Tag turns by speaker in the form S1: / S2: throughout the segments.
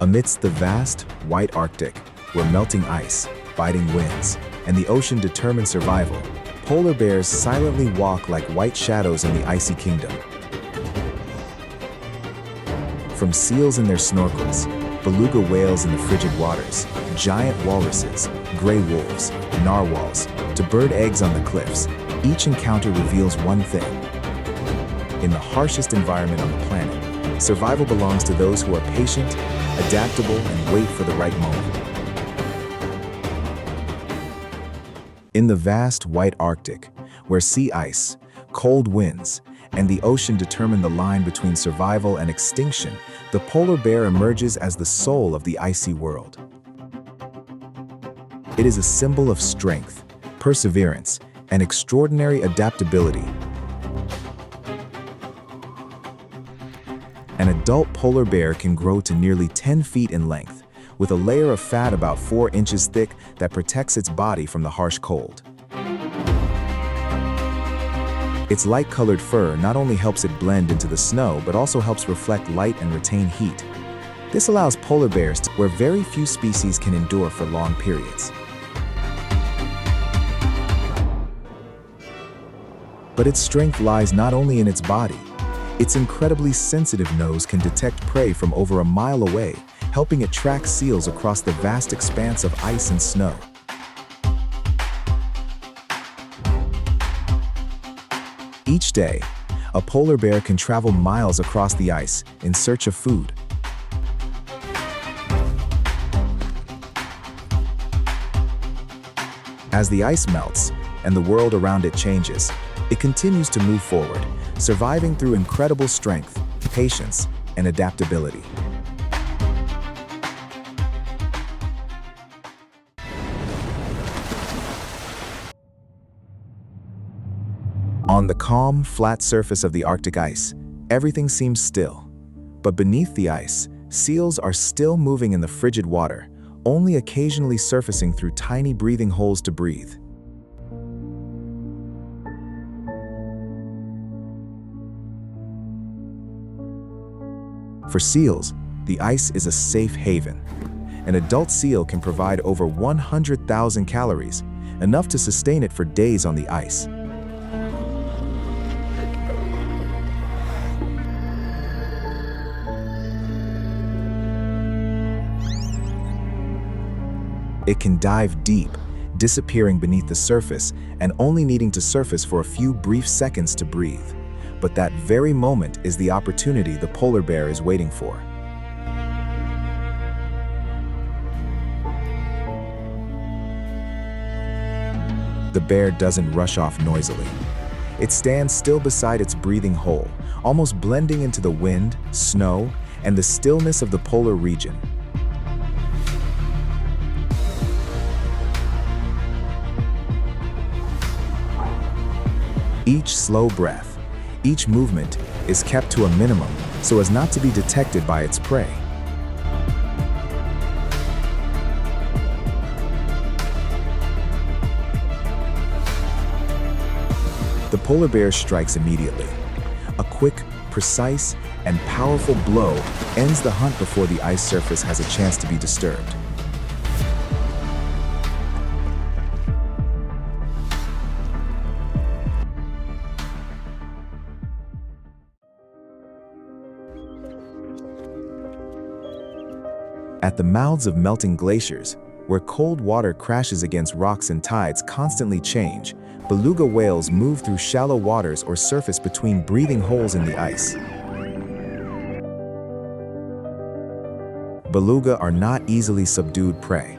S1: Amidst the vast, white Arctic, where melting ice, biting winds, and the ocean determine survival, polar bears silently walk like white shadows in the icy kingdom. From seals in their snorkels, beluga whales in the frigid waters, giant walruses, gray wolves, narwhals, to bird eggs on the cliffs, each encounter reveals one thing. In the harshest environment on the planet, survival belongs to those who are patient, adaptable, and wait for the right moment. In the vast white Arctic, where sea ice, cold winds, and the ocean determine the line between survival and extinction, the polar bear emerges as the soul of the icy world. It is a symbol of strength, perseverance, and extraordinary adaptability. An adult polar bear can grow to nearly 10 feet in length, with a layer of fat about 4 inches thick that protects its body from the harsh cold. Its light-colored fur not only helps it blend into the snow, but also helps reflect light and retain heat. This allows polar bears to where very few species can endure for long periods. But its strength lies not only in its body. Its incredibly sensitive nose can detect prey from over a mile away, helping it track seals across the vast expanse of ice and snow. Each day, a polar bear can travel miles across the ice in search of food. As the ice melts and the world around it changes, it continues to move forward, surviving through incredible strength, patience, and adaptability. On the calm, flat surface of the Arctic ice, everything seems still. But beneath the ice, seals are still moving in the frigid water, only occasionally surfacing through tiny breathing holes to breathe. For seals, the ice is a safe haven. An adult seal can provide over 100,000 calories, enough to sustain it for days on the ice. It can dive deep, disappearing beneath the surface and only needing to surface for a few brief seconds to breathe. But that very moment is the opportunity the polar bear is waiting for. The bear doesn't rush off noisily. It stands still beside its breathing hole, almost blending into the wind, snow, and the stillness of the polar region. Each slow breath, each movement is kept to a minimum so as not to be detected by its prey. The polar bear strikes immediately. A quick, precise, and powerful blow ends the hunt before the ice surface has a chance to be disturbed. At the mouths of melting glaciers, where cold water crashes against rocks and tides constantly change, beluga whales move through shallow waters or surface between breathing holes in the ice. Beluga are not easily subdued prey.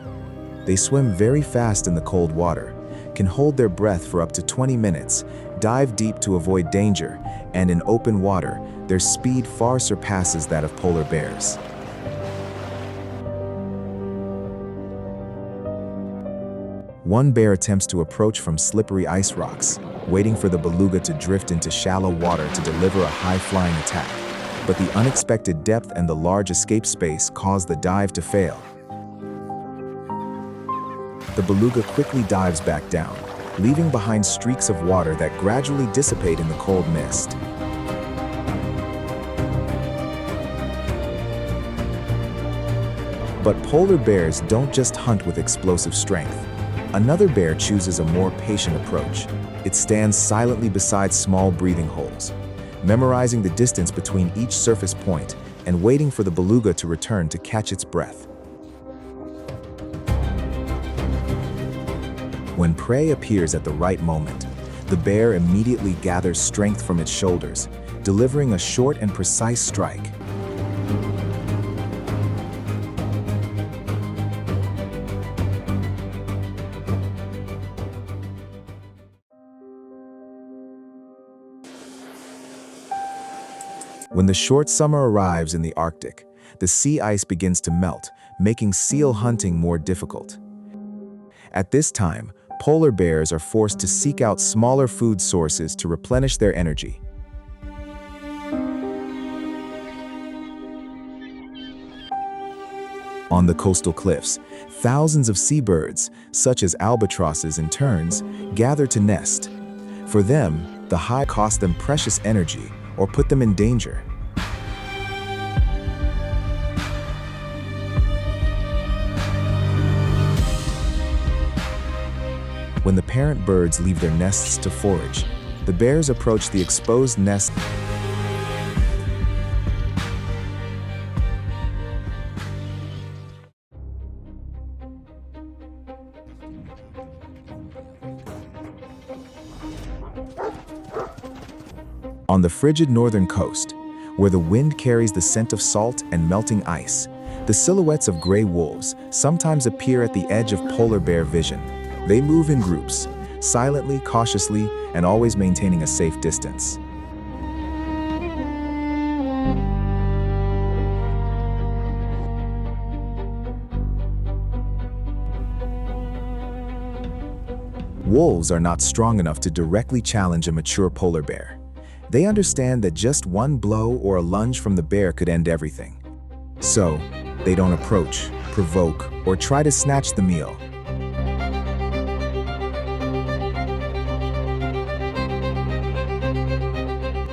S1: They swim very fast in the cold water, can hold their breath for up to 20 minutes, dive deep to avoid danger, and in open water, their speed far surpasses that of polar bears. One bear attempts to approach from slippery ice rocks, waiting for the beluga to drift into shallow water to deliver a high-flying attack. But the unexpected depth and the large escape space cause the dive to fail. The beluga quickly dives back down, leaving behind streaks of water that gradually dissipate in the cold mist. But polar bears don't just hunt with explosive strength. Another bear chooses a more patient approach. It stands silently beside small breathing holes, memorizing the distance between each surface point and waiting for the beluga to return to catch its breath. When prey appears at the right moment, the bear immediately gathers strength from its shoulders, delivering a short and precise strike. When the short summer arrives in the Arctic, the sea ice begins to melt, making seal hunting more difficult. At this time, polar bears are forced to seek out smaller food sources to replenish their energy. On the coastal cliffs, thousands of seabirds, such as albatrosses and terns, gather to nest. For them, the high costs them precious energy or put them in danger. When the parent birds leave their nests to forage, the bears approach the exposed nest. On the frigid northern coast, where the wind carries the scent of salt and melting ice, the silhouettes of gray wolves sometimes appear at the edge of polar bear vision. They move in groups, silently, cautiously, and always maintaining a safe distance. Wolves are not strong enough to directly challenge a mature polar bear. They understand that just one blow or a lunge from the bear could end everything. So, they don't approach, provoke, or try to snatch the meal.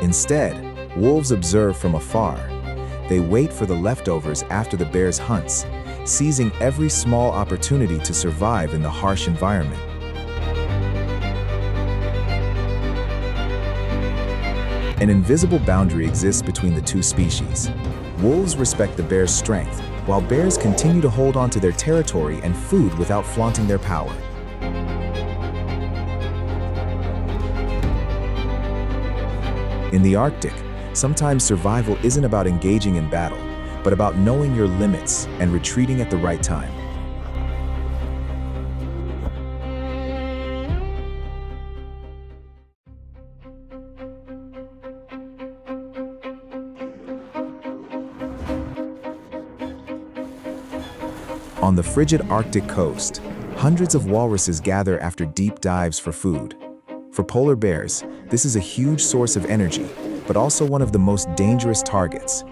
S1: Instead, wolves observe from afar. They wait for the leftovers after the bear's hunts, seizing every small opportunity to survive in the harsh environment. An invisible boundary exists between the two species. Wolves respect the bear's strength, while bears continue to hold on to their territory and food without flaunting their power. In the Arctic, sometimes survival isn't about engaging in battle, but about knowing your limits and retreating at the right time. On the frigid Arctic coast, hundreds of walruses gather after deep dives for food. For polar bears, this is a huge source of energy, but also one of the most dangerous targets.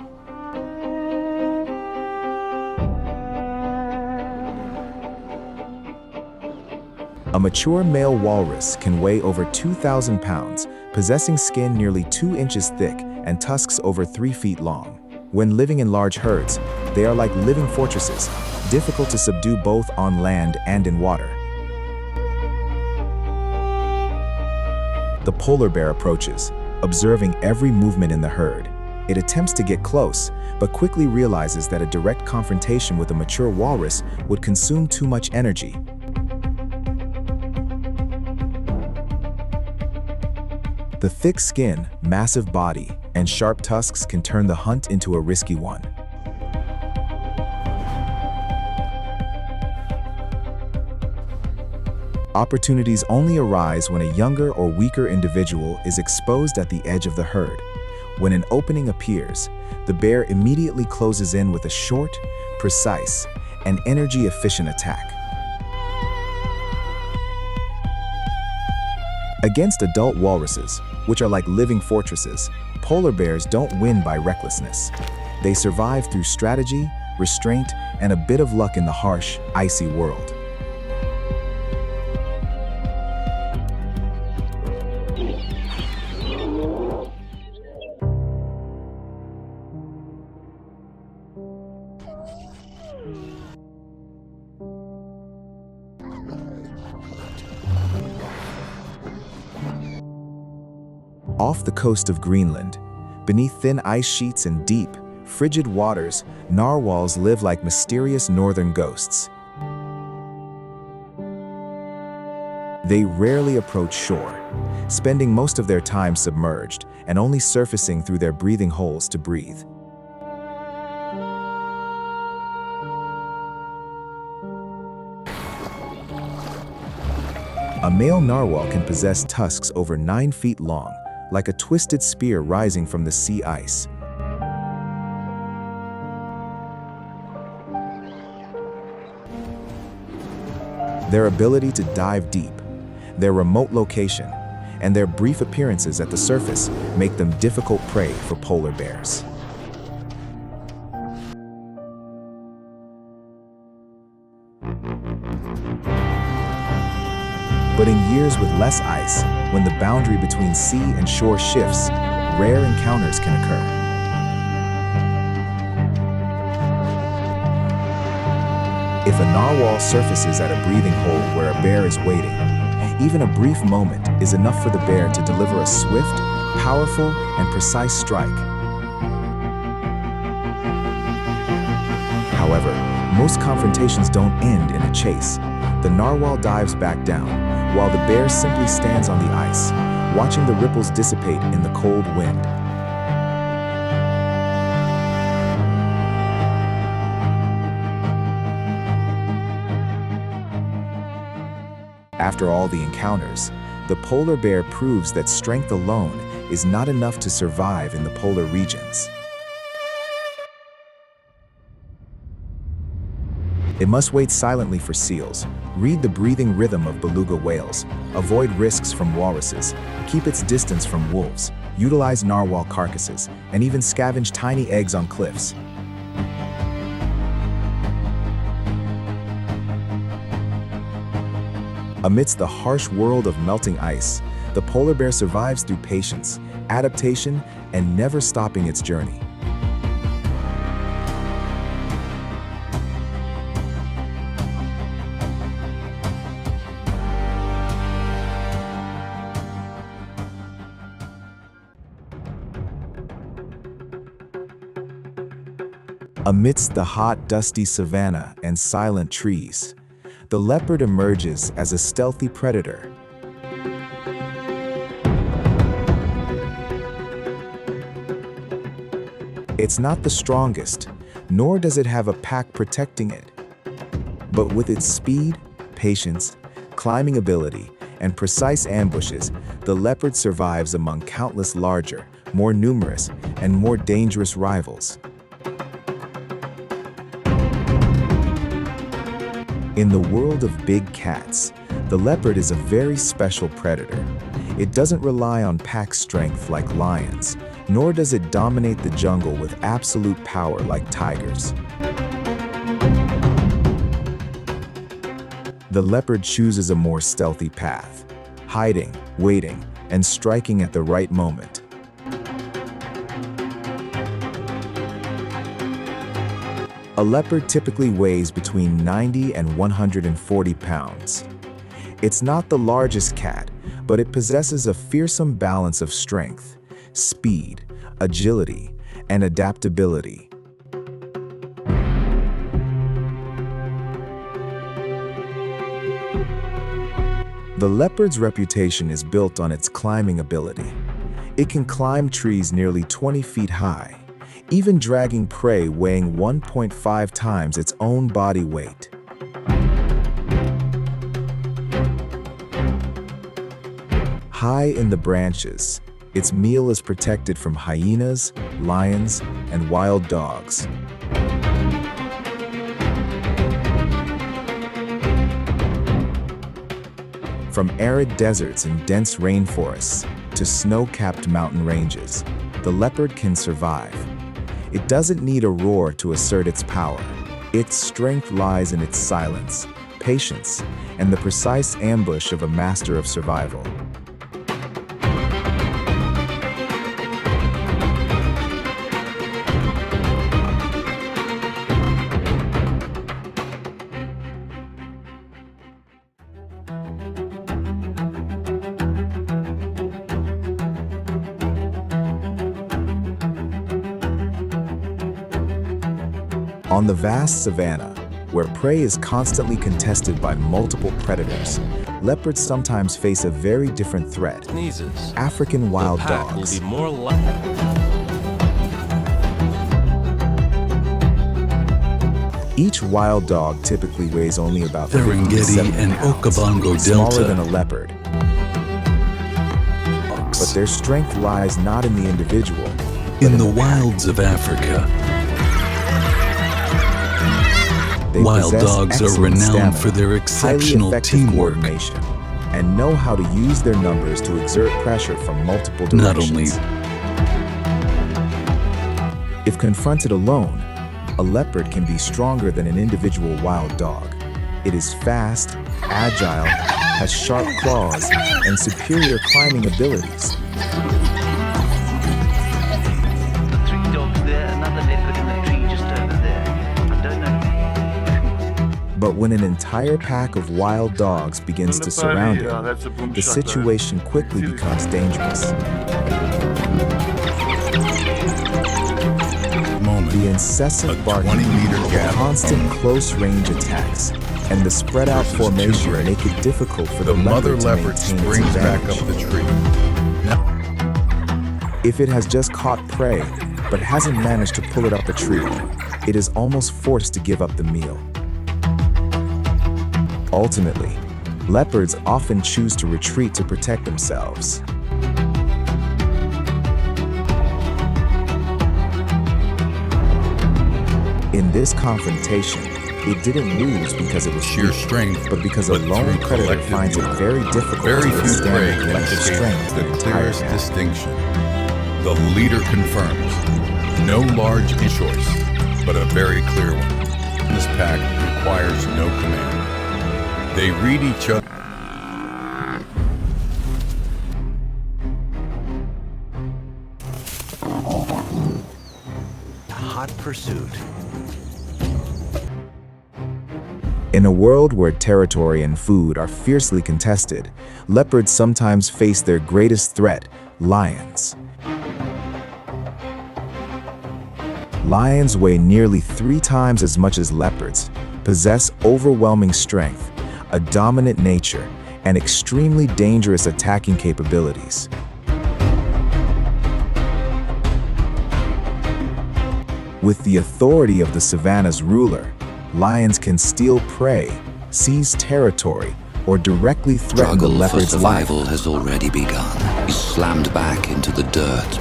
S1: A mature male walrus can weigh over 2,000 pounds, possessing skin nearly 2 inches thick and tusks over 3 feet long. When living in large herds, they are like living fortresses, difficult to subdue both on land and in water. The polar bear approaches, observing every movement in the herd. It attempts to get close, but quickly realizes that a direct confrontation with a mature walrus would consume too much energy. The thick skin, massive body, and sharp tusks can turn the hunt into a risky one. Opportunities only arise when a younger or weaker individual is exposed at the edge of the herd. When an opening appears, the bear immediately closes in with a short, precise, and energy-efficient attack. Against adult walruses, which are like living fortresses, polar bears don't win by recklessness. They survive through strategy, restraint, and a bit of luck in the harsh, icy world. Off the coast of Greenland, beneath thin ice sheets and deep, frigid waters, narwhals live like mysterious northern ghosts. They rarely approach shore, spending most of their time submerged and only surfacing through their breathing holes to breathe. A male narwhal can possess tusks over 9 feet long, like a twisted spear rising from the sea ice. Their ability to dive deep, their remote location, and their brief appearances at the surface make them difficult prey for polar bears. But in years with less ice, when the boundary between sea and shore shifts, rare encounters can occur. If a narwhal surfaces at a breathing hole where a bear is waiting, even a brief moment is enough for the bear to deliver a swift, powerful, and precise strike. However, most confrontations don't end in a chase. The narwhal dives back down, while the bear simply stands on the ice, watching the ripples dissipate in the cold wind. After all the encounters, the polar bear proves that strength alone is not enough to survive in the polar regions. It must wait silently for seals, read the breathing rhythm of beluga whales, avoid risks from walruses, keep its distance from wolves, utilize narwhal carcasses, and even scavenge tiny eggs on cliffs. Amidst the harsh world of melting ice, the polar bear survives through patience, adaptation, and never stopping its journey. Amidst the hot, dusty savanna and silent trees, the leopard emerges as a stealthy predator. It's not the strongest, nor does it have a pack protecting it. But with its speed, patience, climbing ability, and precise ambushes, the leopard survives among countless larger, more numerous, and more dangerous rivals. In the world of big cats, the leopard is a very special predator. It doesn't rely on pack strength like lions, nor does it dominate the jungle with absolute power like tigers. The leopard chooses a more stealthy path, hiding, waiting, and striking at the right moment. A leopard typically weighs between 90 and 140 pounds. It's not the largest cat, but it possesses a fearsome balance of strength, speed, agility, and adaptability. The leopard's reputation is built on its climbing ability. It can climb trees nearly 20 feet high, even dragging prey weighing 1.5 times its own body weight. High in the branches, its meal is protected from hyenas, lions, and wild dogs. From arid deserts and dense rainforests to snow-capped mountain ranges, the leopard can survive. It doesn't need a roar to assert its power. Its strength lies in its silence, patience, and the precise ambush of a master of survival. On the vast savanna, where prey is constantly contested by multiple predators, leopards sometimes face a very different threat: African wild dogs. Each wild dog typically weighs only about 50 to 70
S2: and
S1: pounds,
S2: Okavango
S1: smaller
S2: Delta.
S1: than a leopard. But their strength lies not in the individual, but
S2: In the
S1: pack.
S2: wilds of Africa,
S1: They
S2: wild
S1: possess
S2: dogs are
S1: excellent
S2: renowned
S1: stamina,
S2: for their
S1: highly
S2: exceptional
S1: effective
S2: teamwork.
S1: coordination, and know how to use their numbers to exert pressure from multiple
S2: Not
S1: directions.
S2: only
S1: If confronted alone, a leopard can be stronger than an individual wild dog. It is fast, agile, has sharp claws, and superior climbing abilities.
S3: Three dogs there, another leopard in the tree just over there. I don't know.
S1: But when an entire pack of wild dogs begins to surround it, the situation quickly becomes dangerous. The incessant barking,
S2: 20-meter gap,
S1: constant close-range attacks, and the spread-out formation make it difficult for the
S4: mother
S1: leopard to
S4: leopard
S1: maintain its
S4: springs back
S1: advantage.
S4: up the tree.
S1: If it has just caught prey, but hasn't managed to pull it up a tree, it is almost forced to give up the meal. Ultimately, leopards often choose to retreat to protect themselves. In this confrontation, it didn't lose because it was
S4: Sheer
S1: weak,
S4: strength,
S1: but because a
S4: but
S1: lone
S4: through
S1: predator
S4: collective
S1: finds it
S4: will.
S1: very difficult
S4: Very
S1: to
S4: few
S1: withstand
S4: prey
S1: the
S4: can
S1: collective
S4: escape
S1: strength of
S4: the
S1: the entire
S4: clearest
S1: pack.
S4: distinction. The leader confirms no large choice, but a very clear one. This pack requires no command. They read each other.
S3: Hot pursuit.
S1: In a world where territory and food are fiercely contested, leopards sometimes face their greatest threat: lions. Lions weigh nearly 3 times as much as leopards, possess overwhelming strength, a dominant nature, and extremely dangerous attacking capabilities. With the authority of the savanna's ruler, lions can steal prey, seize territory, or directly threaten the
S5: Struggle for
S1: leopard's life.
S5: survival has already begun. He's slammed back into the dirt.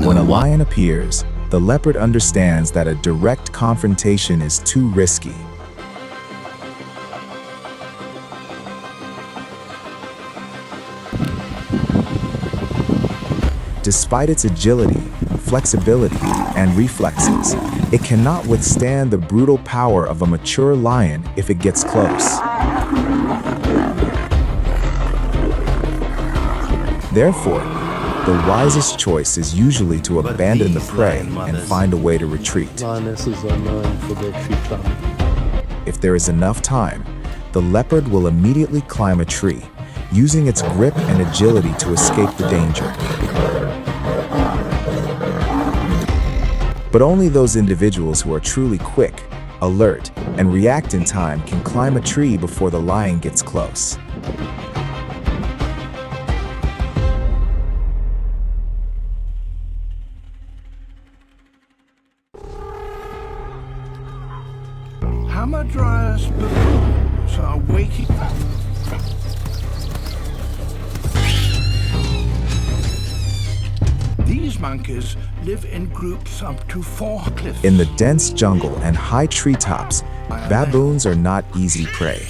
S1: When a
S5: No one-
S1: lion appears, the leopard understands that a direct confrontation is too risky. Despite its agility, flexibility, and reflexes, it cannot withstand the brutal power of a mature lion if it gets close. Therefore, the wisest choice is usually to abandon the prey and find a way to retreat.
S6: Lionesses are known for their tree climbing.
S1: If there is enough time, the leopard will immediately climb a tree, using its grip and agility to escape the danger. But only those individuals who are truly quick, alert, and react in time can climb a tree before the lion gets close.
S7: Hamadryas baboons are waking. These monkeys live in groups up to 4 cliffs.
S1: In the dense jungle and high treetops, baboons are not easy prey.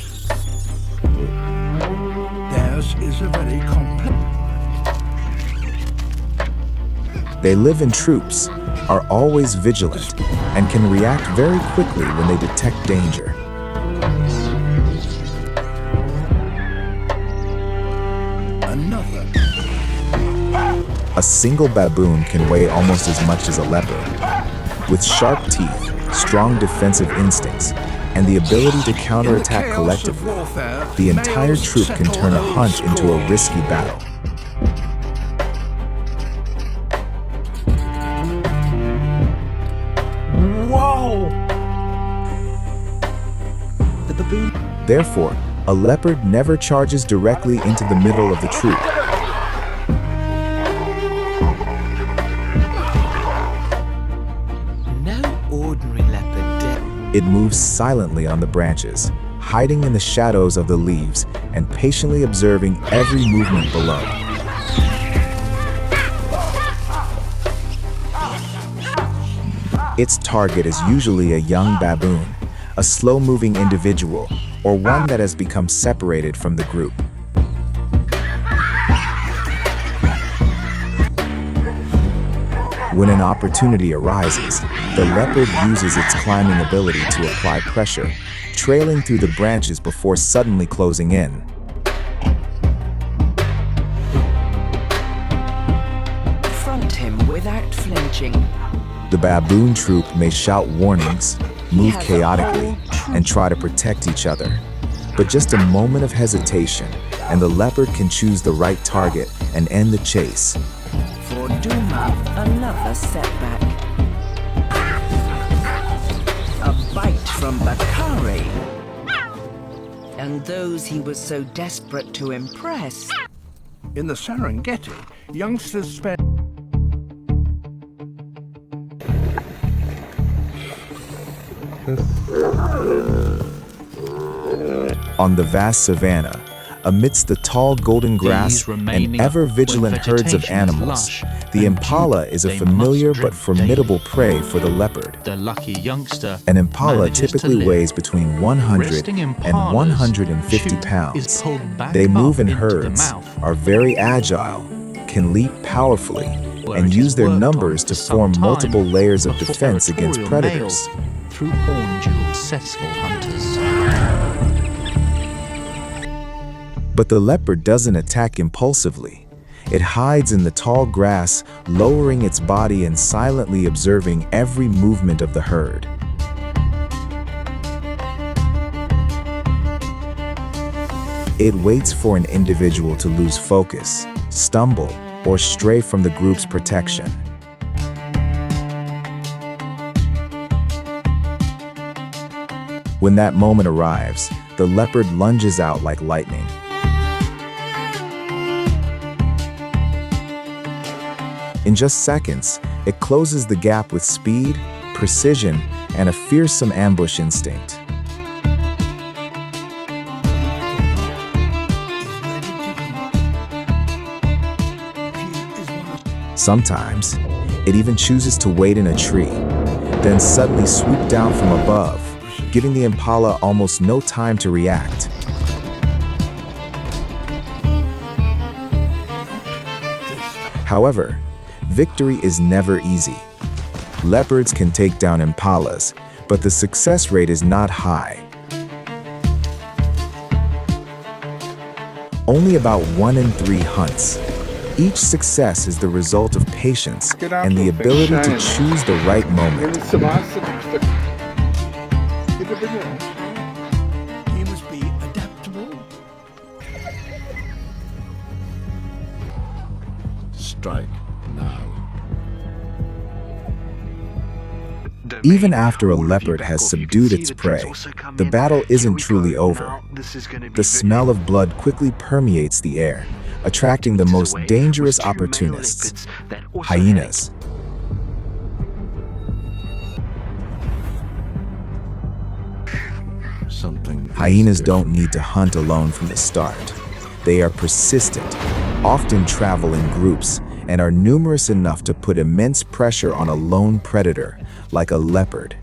S7: Theirs is a very complex.
S1: They live in troops, are always vigilant, and can react very quickly when they detect danger.
S7: Another.
S1: A single baboon can weigh almost as much as a leopard. With sharp teeth, strong defensive instincts, and the ability to counterattack collectively, the entire troop can turn a hunt into a risky battle. Therefore, a leopard never charges directly into the middle of the troop.
S8: No ordinary leopard dare.
S1: It moves silently on the branches, hiding in the shadows of the leaves and patiently observing every movement below. Its target is usually a young baboon, a slow-moving individual, or one that has become separated from the group. When an opportunity arises, the leopard uses its climbing ability to apply pressure, trailing through the branches before suddenly closing in.
S8: Front him without flinching.
S1: The baboon troop may shout warnings, move chaotically, and try to protect each other. But just a moment of hesitation, and the leopard can choose the right target and end the chase.
S8: For Duma, another setback. A bite from Bakari. And those he was so desperate to impress.
S7: In the Serengeti, youngsters spend
S1: On the vast savanna, amidst the tall golden grass and ever-vigilant herds of animals, the impala is a familiar but formidable prey for the leopard.
S9: The lucky youngster
S1: An impala
S9: manages to
S1: typically
S9: live.
S1: weighs between 100
S9: Resting
S1: and
S9: impalas
S1: 150
S9: chute is
S1: pounds.
S9: pulled back
S1: They move
S9: up
S1: in
S9: into the
S1: herds,
S9: mouth,
S1: are very agile, can leap powerfully,
S9: where
S1: and
S9: it
S1: use
S9: is
S1: their
S9: worked
S1: numbers
S9: on
S1: to
S9: for some
S1: form
S9: time
S1: multiple layers of
S9: before
S1: defense against
S9: territorial
S1: predators.
S9: males through horn-jeweled successful hunters.
S1: But the leopard doesn't attack impulsively. It hides in the tall grass, lowering its body and silently observing every movement of the herd. It waits for an individual to lose focus, stumble, or stray from the group's protection. When that moment arrives, the leopard lunges out like lightning. In just seconds, it closes the gap with speed, precision, and a fearsome ambush instinct. Sometimes, it even chooses to wait in a tree, then suddenly swoop down from above, giving the impala almost no time to react. However, victory is never easy. Leopards can take down impalas, but the success rate is not high. Only about 1 in 3 hunts. Each success is the result of patience and the ability to choose the right moment.
S7: he must be adaptable.
S6: Strike now.
S1: Even after a leopard has subdued its prey, the battle isn't truly over. The smell of blood quickly permeates the air, attracting the most dangerous opportunists, hyenas. Hyenas don't need to hunt alone from the start. They are persistent, often travel in groups, and are numerous enough to put immense pressure on a lone predator, like a leopard.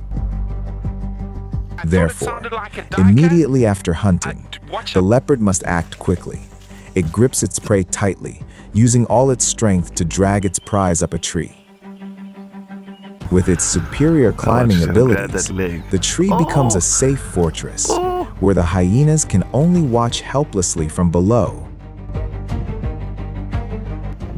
S1: Therefore, immediately after hunting, the leopard must act quickly. It grips its prey tightly, using all its strength to drag its prize up a tree. With its superior climbing abilities, the tree becomes a safe fortress, where the hyenas can only watch helplessly from below.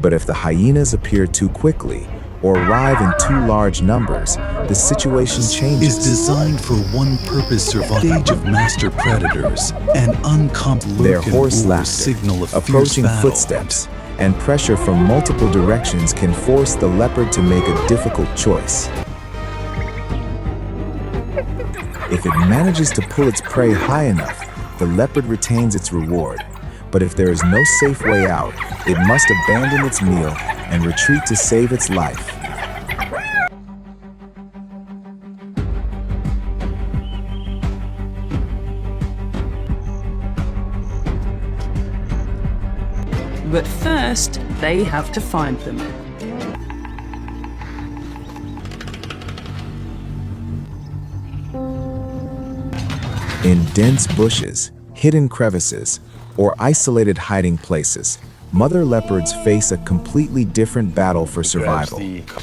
S1: But if the hyenas appear too quickly or arrive in too large numbers, the situation changes.
S2: Is designed for one purpose: survival. Age of master predators, an uncomplicated
S1: Their horse laughter,
S2: signal of
S1: approaching
S2: fierce battle.
S1: footsteps, and pressure from multiple directions can force the leopard to make a difficult choice. If it manages to pull its prey high enough, the leopard retains its reward. But if there is no safe way out, it must abandon its meal and retreat to save its life.
S8: But first, they have to find them.
S1: In dense bushes, hidden crevices, or isolated hiding places, mother leopards face a completely different battle for survival,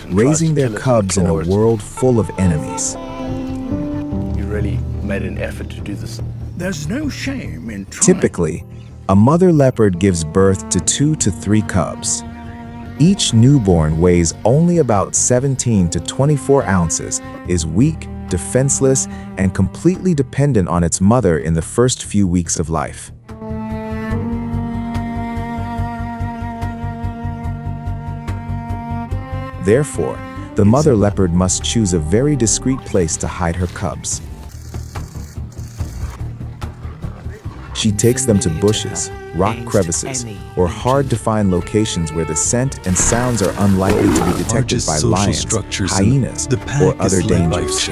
S1: raising their cubs in a world full of enemies.
S6: You really made an effort to do this.
S7: There's no shame in trying.
S1: Typically, a mother leopard gives birth to 2 to 3 cubs. Each newborn weighs only about 17 to 24 ounces, is weak, defenseless, and completely dependent on its mother in the first few weeks of life. Therefore, the mother leopard must choose a very discreet place to hide her cubs. She takes them to bushes, rock crevices, or hard-to-find locations where the scent and sounds are unlikely to be detected by lions, hyenas, or other dangers.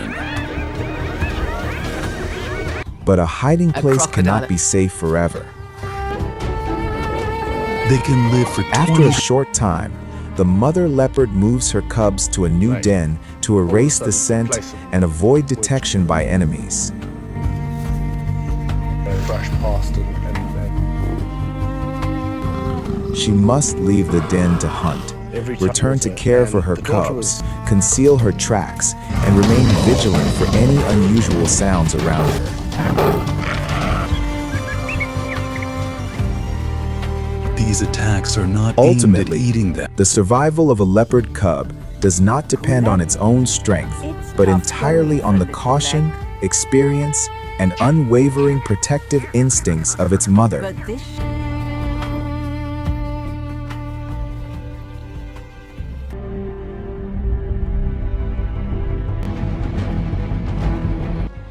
S1: But a hiding place cannot be safe forever.
S2: They can live for
S1: After a short time, the mother leopard moves her cubs to a new den to erase the scent and avoid detection by enemies.
S6: Brush past it
S1: She must leave the den to hunt, return to care for her cubs, conceal her tracks, and remain vigilant for any unusual sounds around her.
S2: These attacks are not
S1: Ultimately,
S2: aimed at eating them.
S1: the survival of a leopard cub does not depend on its own strength, but entirely on the caution, experience, and unwavering protective instincts of its mother.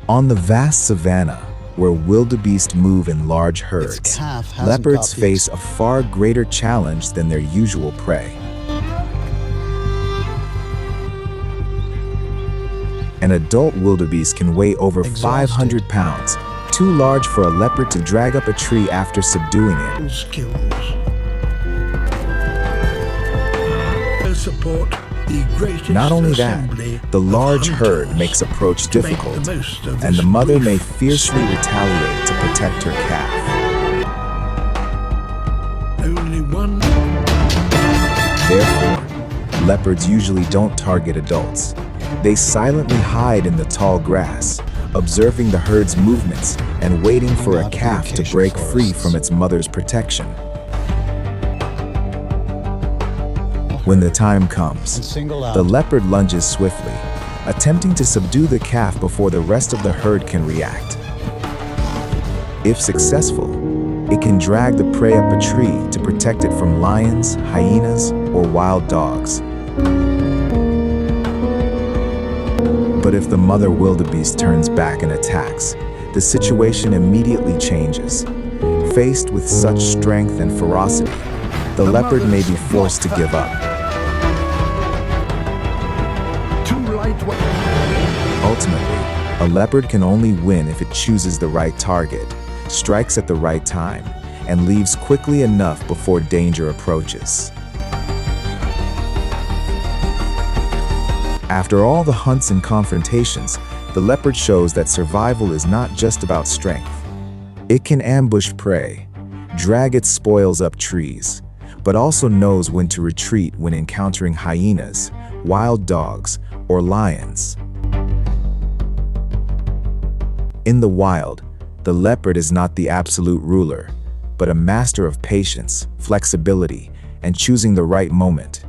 S1: On the vast savanna, where wildebeest move in large herds, leopards face a far greater challenge than their usual prey. An adult wildebeest can weigh over 500 pounds, too large for a leopard to drag up a tree after subduing it.
S7: Skills. Support the greatest
S1: Not only that,
S7: assembly
S1: the large
S7: of
S1: herd
S7: hunters
S1: makes approach
S7: to make
S1: difficult,
S7: the most of
S1: and
S7: this
S1: the mother may
S7: brief
S1: fiercely retaliate to protect her calf.
S7: Only one.
S1: Therefore, leopards usually don't target adults. They silently hide in the tall grass, observing the herd's movements and waiting for a calf to break free from its mother's protection. When the time comes, the leopard lunges swiftly, attempting to subdue the calf before the rest of the herd can react. If successful, it can drag the prey up a tree to protect it from lions, hyenas, or wild dogs. But if the mother wildebeest turns back and attacks, the situation immediately changes. Faced with such strength and ferocity, the leopard may be forced to give up. Ultimately, a leopard can only win if it chooses the right target, strikes at the right time, and leaves quickly enough before danger approaches. After all the hunts and confrontations, the leopard shows that survival is not just about strength. It can ambush prey, drag its spoils up trees, but also knows when to retreat when encountering hyenas, wild dogs, or lions. In the wild, the leopard is not the absolute ruler, but a master of patience, flexibility, and choosing the right moment.